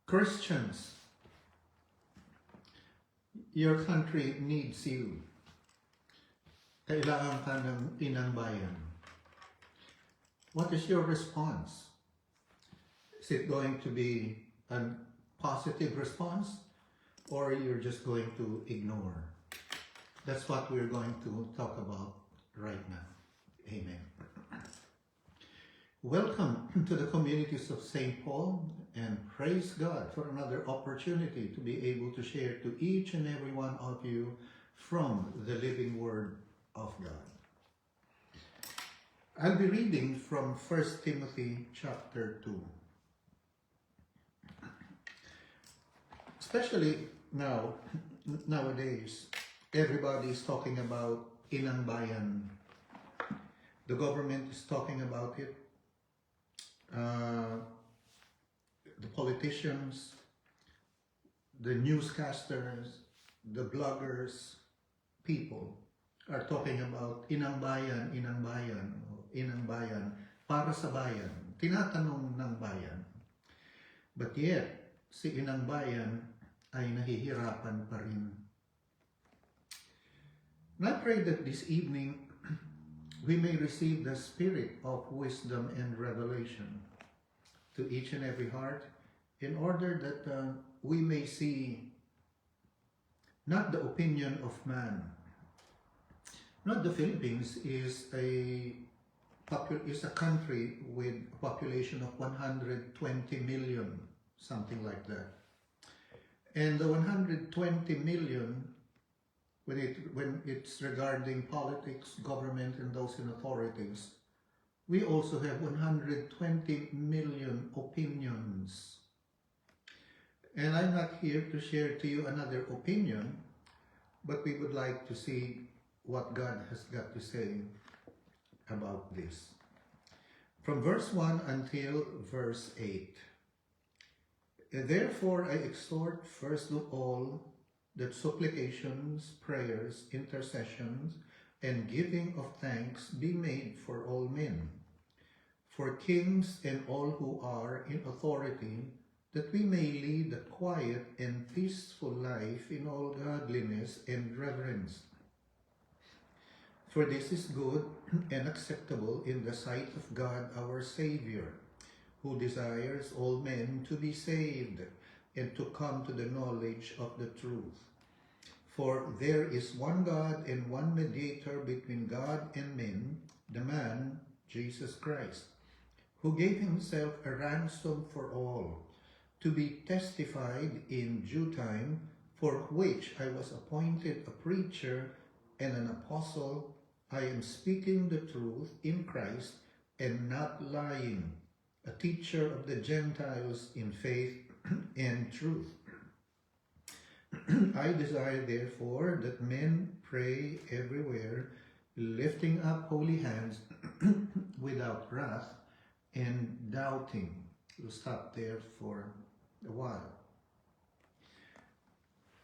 Christians, your country needs you. Kailangan ka ng inang bayan. What is your response? Is it going to be a positive response, or you're just going to ignore? That's what we're going to talk about right now. Amen. Welcome to the communities of St. Paul, and praise God for another opportunity to be able to share to each and every one of you from the living Word of God. I'll be reading from 1 Timothy chapter 2. Especially nowadays, everybody is talking about Inang Bayan. The government is talking about it. The politicians, the newscasters, the bloggers, people are talking about Inang Bayan, Inang Bayan, Inang Bayan, para sa bayan, tinatanong ng bayan. But yet, si Inang Bayan ay nahihirapan pa rin. And I pray that this evening, we may receive the spirit of wisdom and revelation to each and every heart, in order that we may see not the opinion of man. Not the Philippines is a country with a population of 120 million, something like that. And the 120 million, when it's regarding politics, government, and those in authorities, we also have 120 million opinions. And I'm not here to share to you another opinion, but we would like to see what God has got to say about this. From verse 1 until verse 8. Therefore I exhort first of all that supplications, prayers, intercessions, and giving of thanks be made for all men, for kings and all who are in authority, that we may lead a quiet and peaceful life in all godliness and reverence. For this is good and acceptable in the sight of God our Savior, who desires all men to be saved and to come to the knowledge of the truth. For there is one God and one mediator between God and men, the man, Jesus Christ, who gave himself a ransom for all, to be testified in due time, for which I was appointed a preacher and an apostle. I am speaking the truth in Christ and not lying, a teacher of the Gentiles in faith and truth. I desire therefore that men pray everywhere, lifting up holy hands without wrath and doubting. We'll stop there for a while.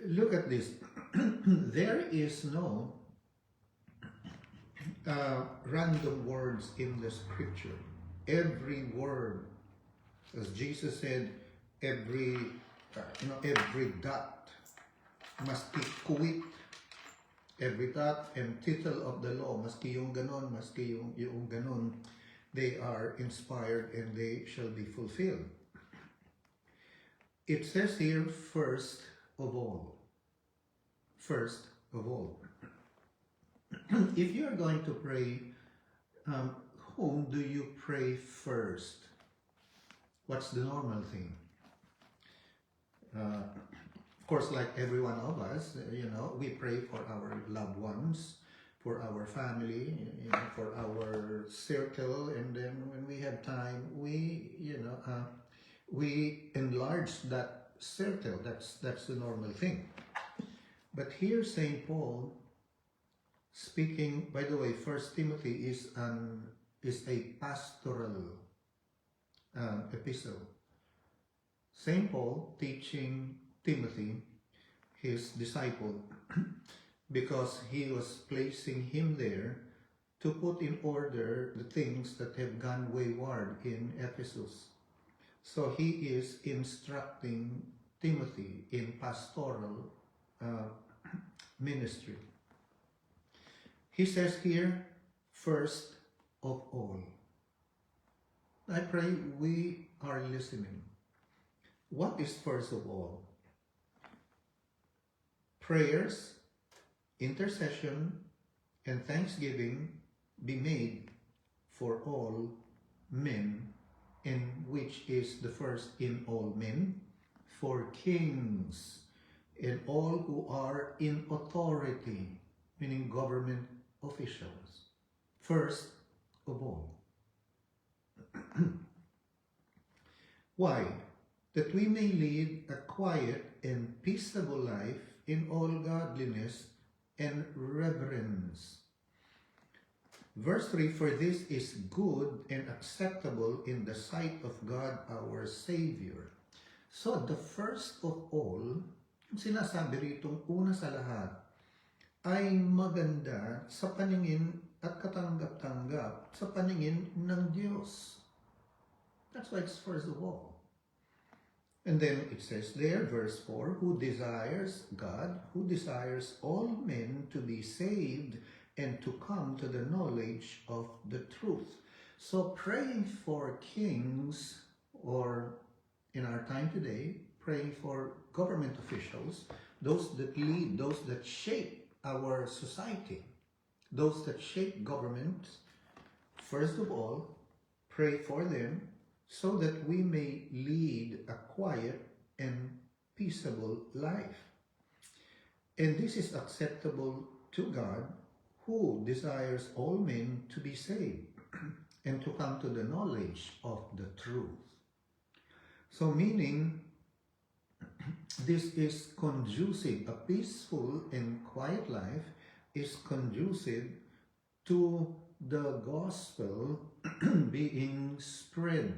Look at this. There is no random words in the scripture. Every word, as Jesus said, every dot must be kuwit. Every dot and tittle of the law, maski yung ganon, maski yung ganon, they are inspired and they shall be fulfilled. It says here, first of all. First of all. If you're going to pray, whom do you pray first? What's the normal thing? Of course, like every one of us, we pray for our loved ones, for our family, for our circle, and then when we have time, we enlarge that circle. That's the normal thing. But here St. Paul, speaking, by the way, 1 Timothy is a pastoral epistle. St. Paul teaching Timothy, his disciple, because he was placing him there to put in order the things that have gone wayward in Ephesus. So he is instructing Timothy in pastoral ministry. He says here, first of all. I pray we are listening. What is first of all? Prayers, intercession, and thanksgiving be made for all men, and which is the first in all men, for kings and all who are in authority, meaning government officials, first of all. Why? That we may lead a quiet and peaceable life in all godliness and reverence. Verse 3, for this is good and acceptable in the sight of God our Savior. So the first of all, sinasabi rito, una sa lahat, ay maganda sa paningin at katanggap-tanggap sa paningin ng Diyos. That's why it's first of all. And then it says there, verse 4, who desires God, who desires all men to be saved and to come to the knowledge of the truth. So praying for kings, or in our time today, praying for government officials, those that lead, those that shape our society, those that shape governments, first of all, pray for them so that we may lead a quiet and peaceable life. And this is acceptable to God, who desires all men to be saved and to come to the knowledge of the truth. So meaning, this is conducive, a peaceful and quiet life is conducive to the gospel being spread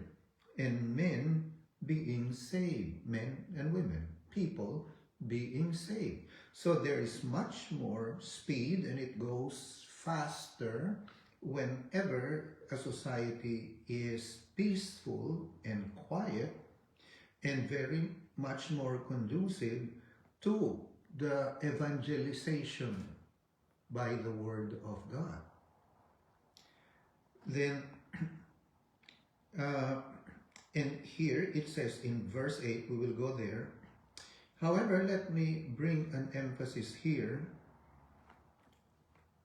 and men being saved, men and women, people being saved. So there is much more speed and it goes faster whenever a society is peaceful and quiet and very much more conducive to the evangelization by the Word of God. Then, and here it says in verse 8, we will go there. However, let me bring an emphasis here.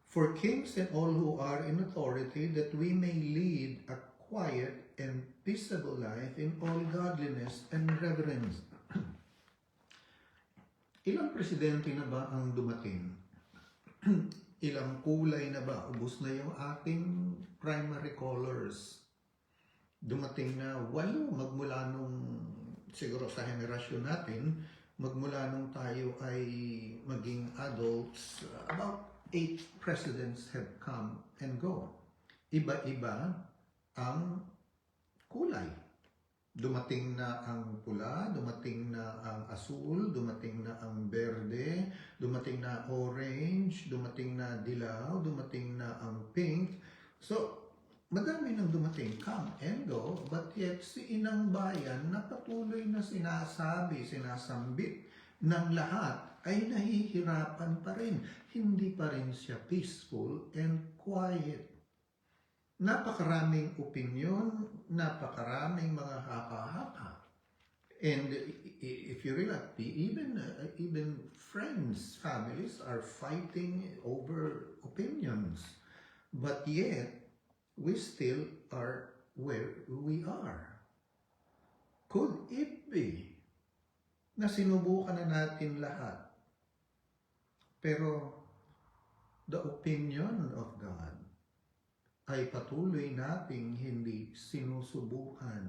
For kings and all who are in authority, that we may lead a quiet and peaceable life in all godliness and reverence. Ilang presidente na ba ang dumating? Ilang kulay na ba? Ubus na yung ating primary colors. Dumating na 8 magmula nung, siguro sa henerasyon natin, magmula nung tayo ay maging adults, about 8 presidents have come and go. Iba-iba ang kulay. Dumating na ang pula, dumating na ang asul, dumating na ang berde, dumating na orange, dumating na dilaw, dumating na ang pink. So, madami nang dumating, come and go, but yet si Inang Bayan na patuloy na sinasabi, sinasambit ng lahat ay nahihirapan pa rin. Hindi pa rin siya peaceful and quiet. Napakaraming opinion, napakaraming mga haka-haka. And if you realize, even friends, families are fighting over opinions. But yet, we still are where we are. Could it be na sinubukan na natin lahat? Pero the opinion of God ay patuloy nating hindi sinusubukan.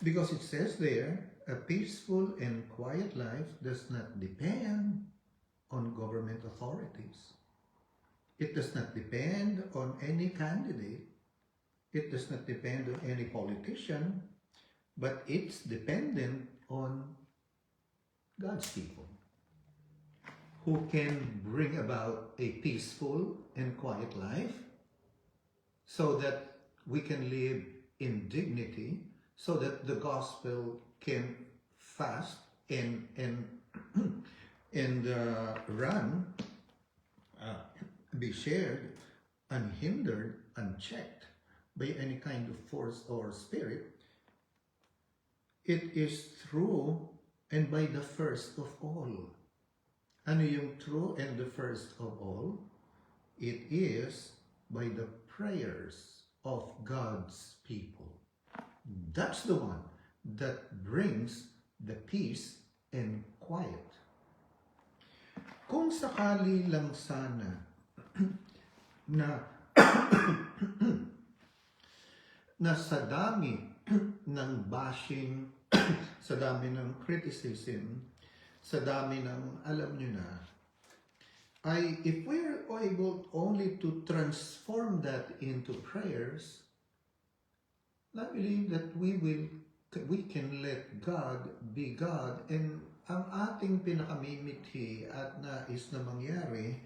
Because it says there, a peaceful and quiet life does not depend on government authorities. It does not depend on any candidate. It does not depend on any politician, but it's dependent on God's people, who can bring about a peaceful and quiet life so that we can live in dignity, so that the gospel can fast and run, be shared, unhindered, unchecked by any kind of force or spirit. It is through and by the first of all. Ano yung true and the first of all? It is by the prayers of God's people. That's the one that brings the peace and quiet. Kung sakali lang sana na na sa dami ng bashing, sa dami ng criticism, sa dami ng alam nyo na, if we're able only to transform that into prayers, I believe that we can let God be God, and ang ating pinakamimithi at nais na mangyari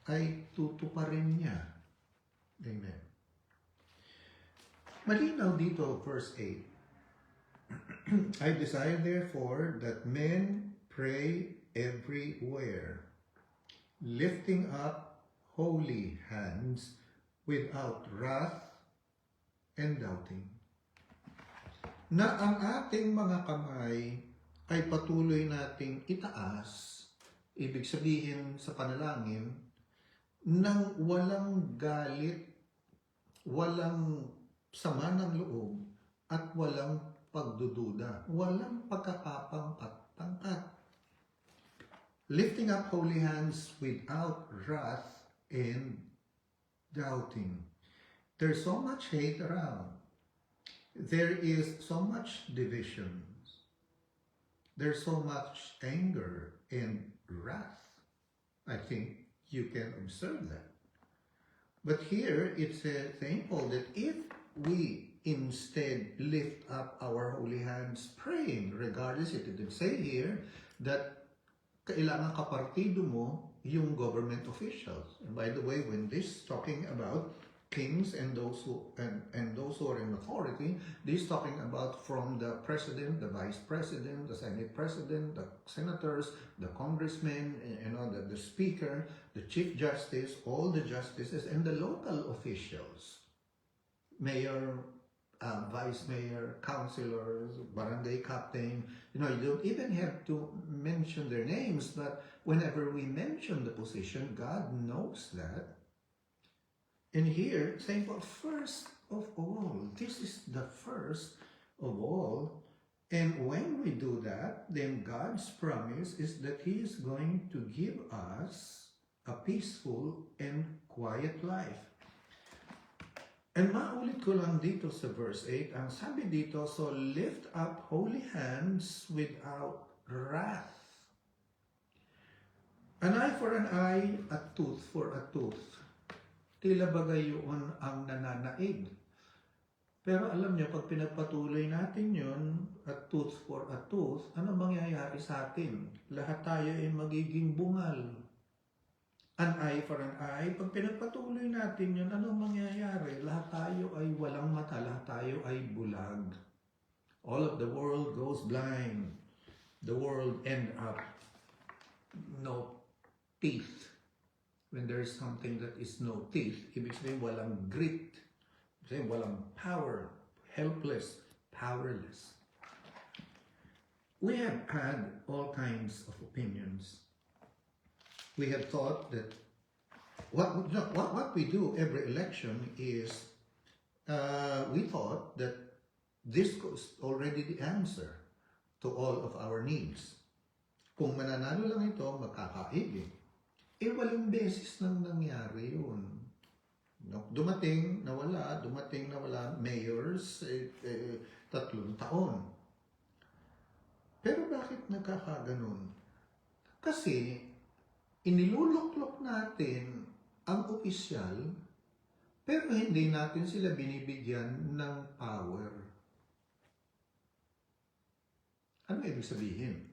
ay tutuparin niya. Amen. Malinaw dito, verse 8. I desire therefore that men pray everywhere, lifting up holy hands without wrath and doubting. Na ang ating mga kamay ay patuloy nating itaas, ibig sabihin sa panalangin, nang walang galit, walang sama ng loob, at walang pagdududa, walang pagkakapangkat-pangkat. Lifting up holy hands without wrath and doubting. There's so much hate around. There is so much division. There's so much anger and wrath. I think you can observe that. But here it's thankful that if we instead lift up our holy hands praying, regardless, it didn't say here that kailangan kapartido mo yung government officials. And by the way, when this talking about kings and those who are in authority, this talking about from the president, the vice president, the senate president, the senators, the congressmen, the speaker, the chief justice, all the justices, and the local officials, mayor, vice mayor, councilors, barangay captain. You don't even have to mention their names, but whenever we mention the position, God knows that. And here, saying, well, first of all, this is the first of all. And when we do that, then God's promise is that He is going to give us a peaceful and quiet life. And maulit ko lang dito sa verse 8, ang sabi dito, so lift up holy hands without wrath. An eye for an eye, a tooth for a tooth. Tila bagay yun ang nananaig. Pero alam niyo, pag pinagpatuloy natin yun, a tooth for a tooth, ano mangyayari sa atin? Lahat tayo ay magiging bungal. An eye for an eye, pag pinagpatuloy natin yun, ano mangyayari? Lahat tayo ay walang mata, lahat tayo ay bulag. All of the world goes blind. The world end up no teeth. When there is something that is no teeth, ibig sabihin walang grit, ibig sabihin walang power, helpless, powerless. We have had all kinds of opinions. We have thought that what we do every election is we thought that this was already the answer to all of our needs. Kung mananalo lang ito, magkakaigig. Walang beses nang nangyari yun. Dumating, nawala, mayors, 3 taon. Pero bakit nagkakaganon? Kasi, iniluluklok natin ang opisyal, pero hindi natin sila binibigyan ng power. Ano ibig sabihin?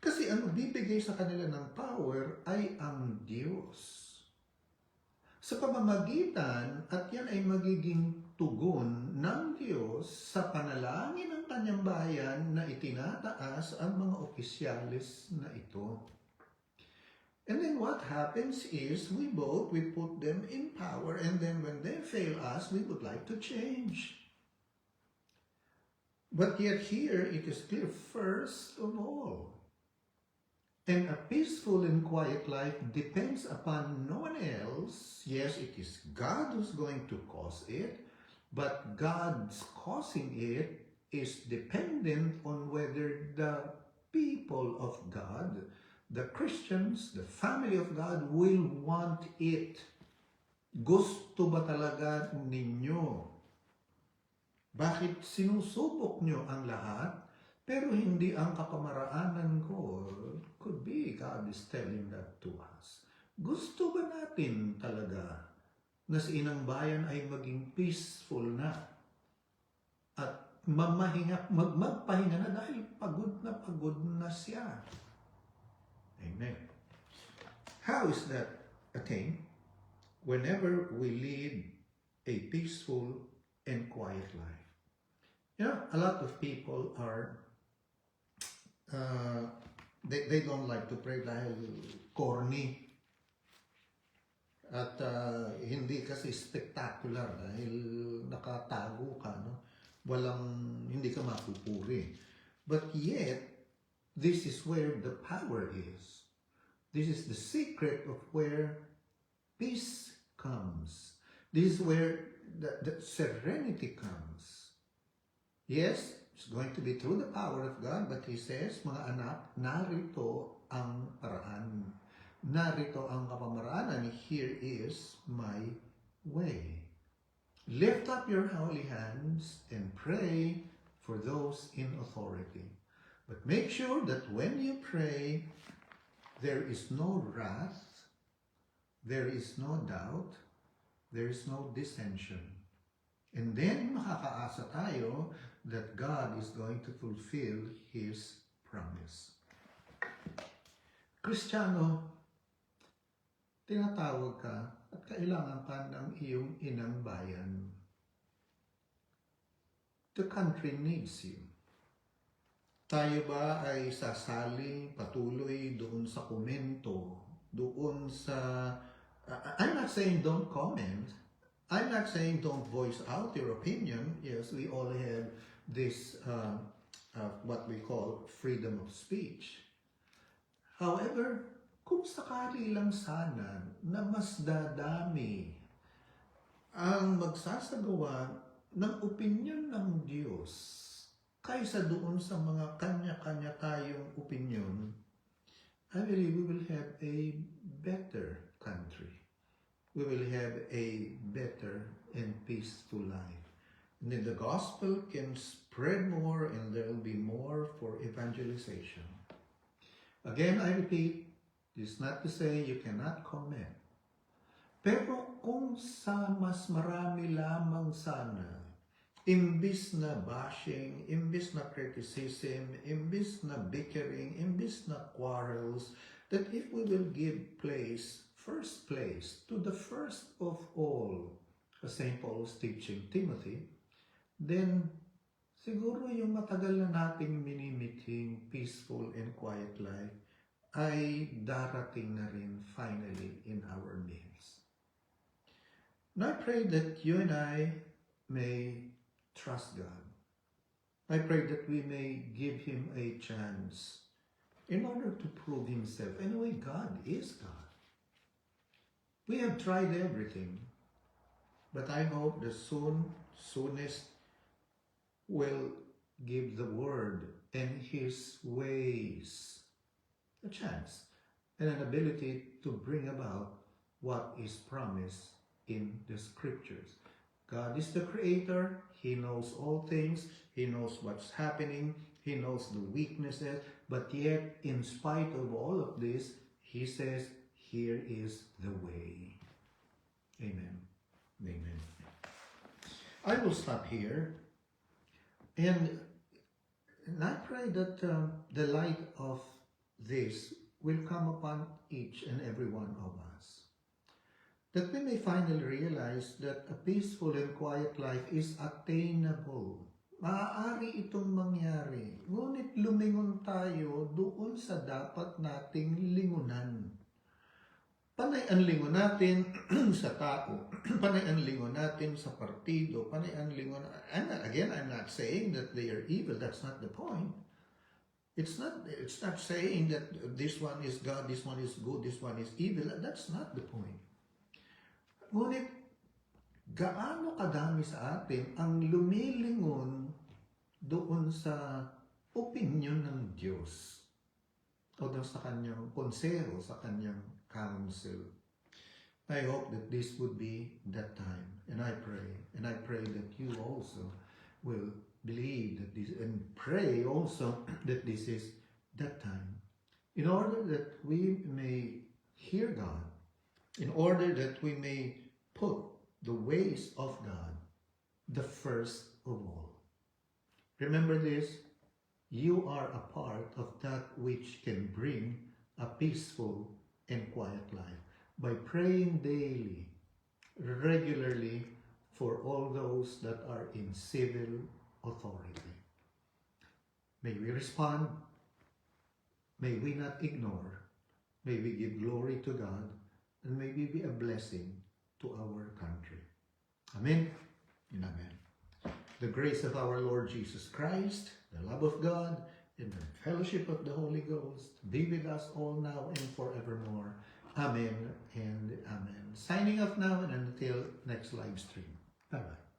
Kasi ang bibigay sa kanila ng power ay ang Diyos. Sa pamamagitan, at yan ay magiging tugon ng Diyos sa panalangin ng kanyang bayan na itinataas ang mga opisyalis na ito. And then what happens is we put them in power, and then when they fail us, we would like to change. But yet here it is clear, first of all, and a peaceful and quiet life depends upon no one else. Yes, it is God who's going to cause it, but God's causing it is dependent on whether the people of God, the Christians, the family of God, will want it. Gusto ba talaga ninyo? Bakit sinusubok nyo ang lahat, pero hindi ang kapamaraanan ko? Could be God is telling that to us. Gusto ba natin talaga na sa inang bayan ay maging peaceful na at magpahinga na dahil pagod na siya? Amen. How is that attained? Whenever we lead a peaceful and quiet life. You know, a lot of people are, they don't like to pray dahil corny. At hindi kasi spectacular dahil nakatago ka, no? Hindi ka mapupuri. But yet, this is where the power is. This is the secret of where peace comes. This is where the serenity comes. Yes, it's going to be through the power of God, but He says, mga anak, narito ang paraan. Narito ang kapamaraanan. Here is my way. Lift up your holy hands and pray for those in authority. But make sure that when you pray, there is no wrath, there is no doubt, there is no dissension. And then makakaasa tayo that God is going to fulfill His promise. Kristiyano, tinatawag ka at kailangan ka ng iyong inang bayan. The country needs you. Tayo ba ay sasaling patuloy doon sa komento, doon sa... I'm not saying don't comment. I'm not saying don't voice out your opinion. Yes, we all have this, what we call freedom of speech. However, kung sakali lang sana na mas dadami ang magsasagawa ng opinion ng Diyos kaysa doon sa mga kanya-kanya tayong opinion, I believe we will have a better country. We will have a better and peaceful life. And then the gospel can spread more and there will be more for evangelization. Again, I repeat, this is not to say you cannot comment. Pero kung sa mas marami lamang sana, imbis na bashing, imbis na criticism, imbis na bickering, imbis na quarrels, that if we will give first place to the first of all, as St. Paul was teaching Timothy, then siguro yung matagal na nating minimiting peaceful and quiet life ay darating na rin finally in our midst. And I pray that you and I may trust God. I pray that we may give Him a chance in order to prove Himself. Anyway, God is God. We have tried everything, but I hope the soonest will give the Word and His ways a chance and an ability to bring about what is promised in the Scriptures. God is the Creator. He knows all things. He knows what's happening. He knows the weaknesses. But yet, in spite of all of this, He says, here is the way. Amen. Amen. I will stop here. And I pray that the light of this will come upon each and every one of us. that we may finally realize that a peaceful and quiet life is attainable. Maaari itong mangyari, ngunit lumingon tayo doon sa dapat nating lingunan. Panay ang lingon natin sa tao, panay ang lingon natin sa partido, panay ang lingon. I'm not saying that they are evil, that's not the point. It's not saying that this one is God, this one is good, this one is evil, that's not the point. Ngunit, gaano kadami sa atin ang lumilingon doon sa opinion ng Diyos o doon sa kanyang konsero, sa kanyang counsel. I hope that this would be that time, and I pray that you also will believe that this, and pray also that this is that time, in order that we may hear God, in order that we may put the ways of God the first of all. Remember this, you are a part of that which can bring a peaceful and quiet life by praying daily, regularly, for all those that are in civil authority. May we respond, may we not ignore, may we give glory to God, and may we be a blessing to our country. Amen and amen. The grace of our Lord Jesus Christ, the love of God, and the fellowship of the Holy Ghost be with us all now and forevermore. Amen and amen. Signing off now and until next live stream. Bye-bye.